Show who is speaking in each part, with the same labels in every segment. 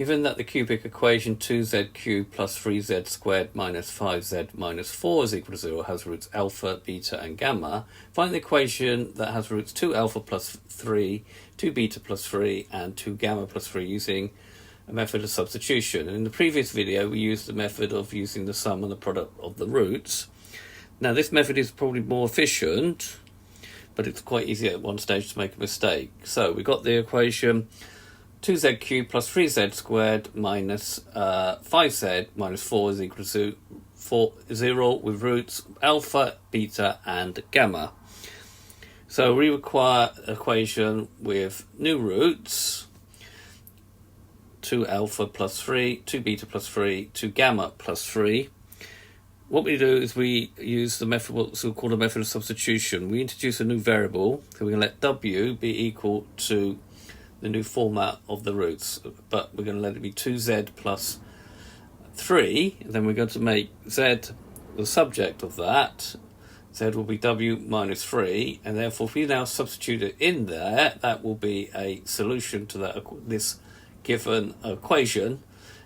Speaker 1: Given that the cubic equation 2z cubed plus 3z squared minus 5z minus 4 is equal to 0 has roots alpha, beta and gamma, find the equation that has roots 2 alpha plus 3, 2 beta plus 3 and 2 gamma plus 3 using a method of substitution. And in the previous video we used the method of using the sum and the product of the roots. Now this method is probably more efficient, but it's quite easy at one stage to make a mistake. So we got the equation 2z cubed plus 3z squared minus 5z minus 4 is equal to 0 with roots alpha, beta and gamma. So we require an equation with new roots, 2 alpha plus 3, 2 beta plus 3, 2 gamma plus 3. What we do is we use the method, what's called a method of substitution. We introduce a new variable, so we're going to let w be equal to the new format of the roots, but we're going to let it be 2z plus 3, and then we're going to make z the subject of that. Z will be w minus 3, and therefore if we now substitute it in there, that will be a solution to this given equation,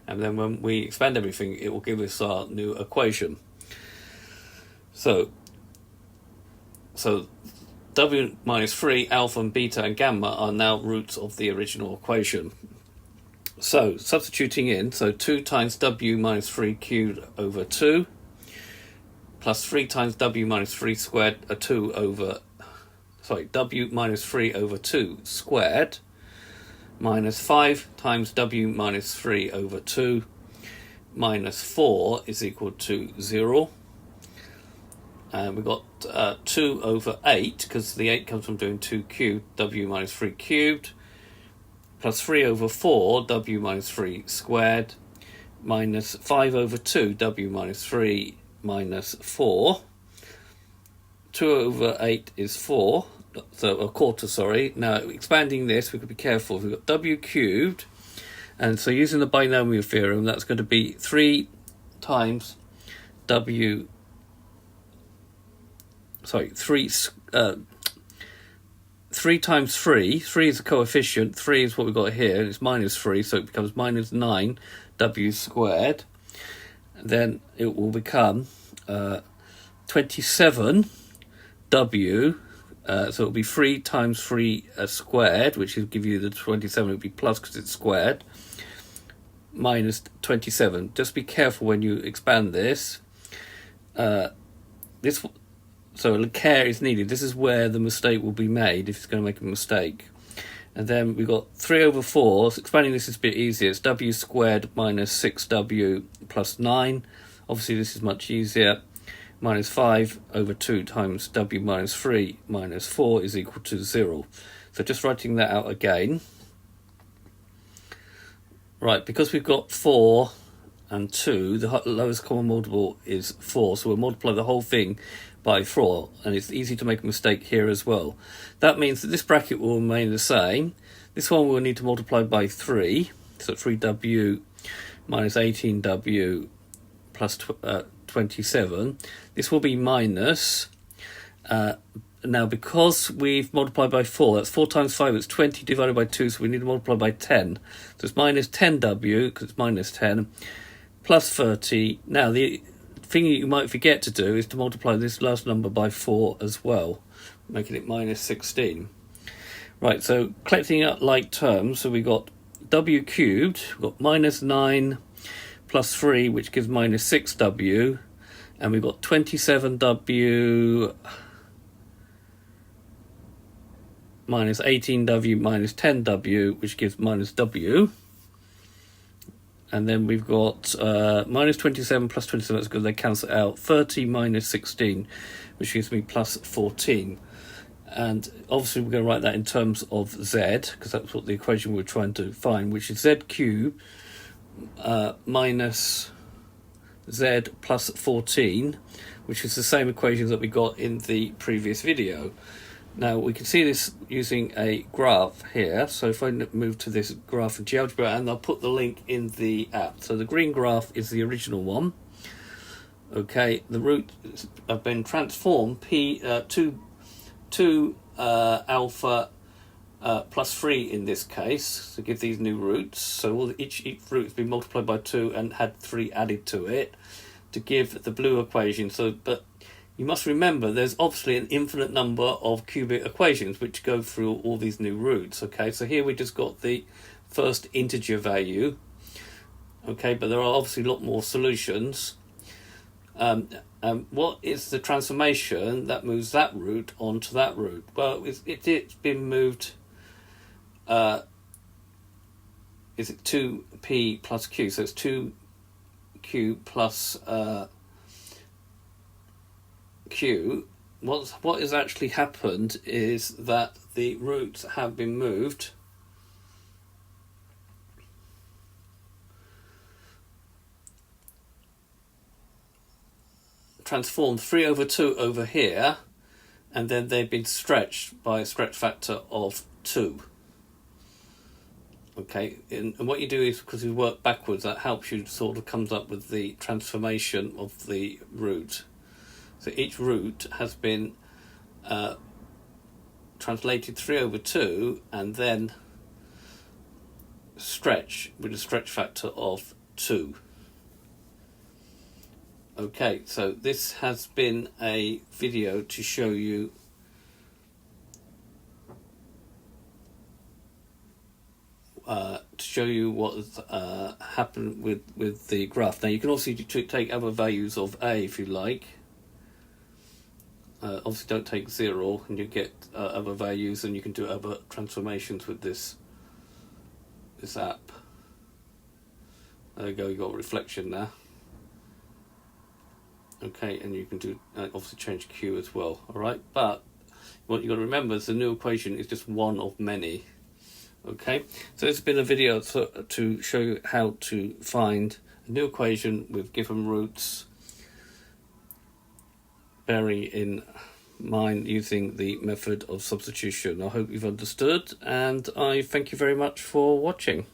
Speaker 1: and then when we expand everything it will give us our new equation. So w minus 3, alpha and beta and gamma are now roots of the original equation. So substituting in, so 2 times w minus 3 cubed over 2 plus 3 times w minus 3 squared, w minus 3 over 2 squared minus 5 times w minus 3 over 2 minus 4 is equal to 0. And we've got 2 over 8, because the 8 comes from doing 2 cubed, w minus 3 cubed, plus 3 over 4, w minus 3 squared, minus 5 over 2, w minus 3 minus 4. 2 over 8 is 4, so a quarter, sorry. Now, expanding this, we could be careful. We've got w cubed, and so using the binomial theorem, that's going to be 3 times w 3 times 3 is a coefficient, 3 is what we've got here, and it's minus 3, so it becomes minus 9 w squared. Then it will become 27 w, so it'll be 3 times 3 squared, which will give you the 27, it'll be plus because it's squared, minus 27. Just be careful when you expand this. So care is needed. This is where the mistake will be made if it's going to make a mistake. And then we've got 3 over 4. So expanding this is a bit easier. It's w squared minus 6w plus 9. Obviously this is much easier. Minus 5 over 2 times w minus 3 minus 4 is equal to 0. So just writing that out again. Right, because we've got 4 and 2, the lowest common multiple is 4. So we'll multiply the whole thing by 4, and it's easy to make a mistake here as well. That means that this bracket will remain the same. This one we'll need to multiply by 3, so 3w minus 18w plus 27. This will be minus, now because we've multiplied by 4, that's 4 times 5, it's 20 divided by 2, so we need to multiply by 10. So it's minus 10w, because it's minus 10, plus 30. Now the thing you might forget to do is to multiply this last number by 4 as well, making it minus 16. Right, so collecting up like terms, so we got w cubed, we've got minus 9 plus 3, which gives minus 6w, and we've got 27w minus 18w minus 10w, which gives minus w. And then we've got minus 27 plus 27, that's good, they cancel out. 30 minus 16, which gives me plus 14. And obviously we're going to write that in terms of z, because that's what the equation we're trying to find, which is z cubed minus z plus 14, which is the same equation that we got in the previous video. Now we can see this using a graph here. So if I move to this graph of GeoGebra, and I'll put the link in the app. So the green graph is the original one. Okay, the roots have been transformed. 2 alpha plus 3 in this case to give these new roots. So each root has been multiplied by 2 and had 3 added to it to give the blue equation. So, but you must remember there's obviously an infinite number of cubic equations which go through all these new roots. Okay, so here we just got the first integer value. Okay, but there are obviously a lot more solutions. What is the transformation that moves that root onto that root? Well, it's been moved. Is it 2p plus q? So it's 2q plus q. What has actually happened is that the roots have been moved transformed 3 over 2 over here, and then they've been stretched by a stretch factor of 2. Okay, and what you do is, because you work backwards, that helps you sort of comes up with the transformation of the root. So each root has been translated 3 over 2 and then stretch with a stretch factor of 2. Okay, so this has been a video to show you what happened with the graph. Now you can also take other values of a if you like. Obviously don't take 0, and you get other values, and you can do other transformations with this app. There you go, you got reflection there. Okay, and you can do obviously change Q as well. All right, but what you got to remember is the new equation is just one of many. Okay, so it's been a video to show you how to find a new equation with given roots, bearing in mind using the method of substitution. I hope you've understood, and I thank you very much for watching.